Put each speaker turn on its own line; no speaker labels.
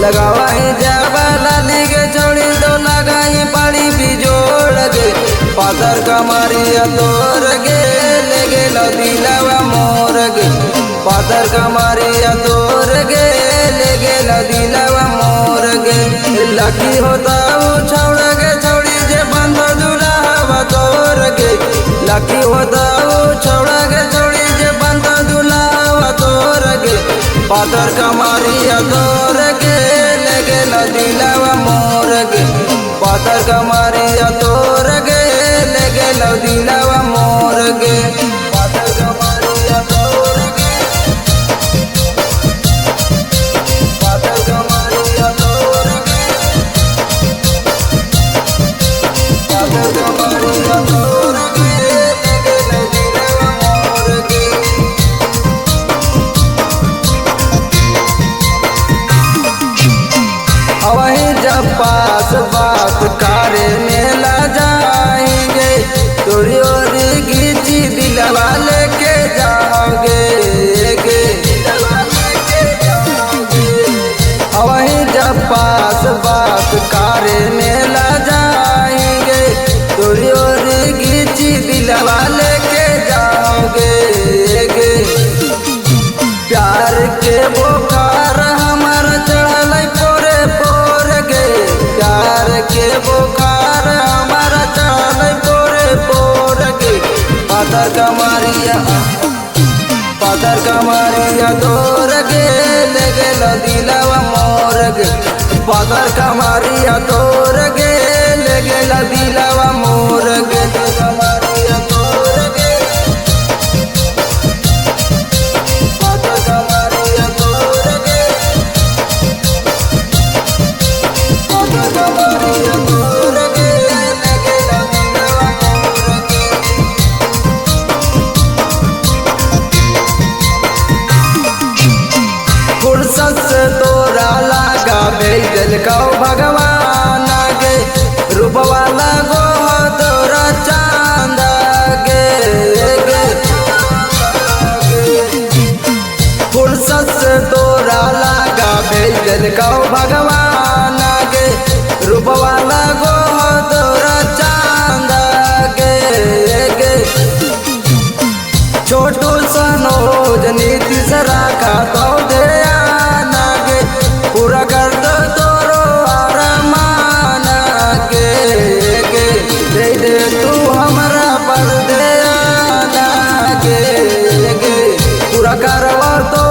लगावाई जावाला लिगे छोड़ी दो लगाई पड़ी बिजोड़ गे पातर कमरिया तोर गे लेगे दिलवा मोर गे पातर कमरिया तोर गे लेगे दिलवा मोर गे लकी होता छौड़ गे छोड़ी जे बंद दुलावा तोर गे लकी होता छौड़ गे छोड़ी जे बंद दुलावा तोर गे पातर कमरिया तोर गे लेगे दिलवा मोर गे पातर कमरिया तोर गे लेगे दिलवा मोर गे पातर कमरिया तोर गे पातर कमरिया तोर गे पातर कमरिया तोर गे लेगे दिलवा मोर गे वही जब पास बात करे मेला जाएंगे तोरी ओरी घीची दिलवा लेके जाओगे वही जब पास बात करे मेला जाएंगे तोरी ओरी घीची दिलवा लेके जाओगे प्यार के बोखार हमारा चढ़ल पोरे पोर गे प्यार के बोखार हमारा चढ़ल पोरे पोर गे पातर कमरिया तोर गे लेगे दिलवा मोर गे पातर कमरिया तोर गे लेगे दिलवा मोर गे कमरिया तोर गे पातर कमरिया तोर गे पातर कमरिया तोर गे लेगे दिलवा मोर गे फुर्सत से तोरा लागा भेजल कौ भगवान गे रूपवा लगो तोरा चांद गे फुर्सत से तोरा लागा भेजल कौ भगवान गे रूपवा लगो तोरा चांद गे छोटू सनोज नीतीश राखा तो पूरा कर दो तोरो अरमान गे दे दे तू हमरा पर ध्यान गे पूरा करवा तो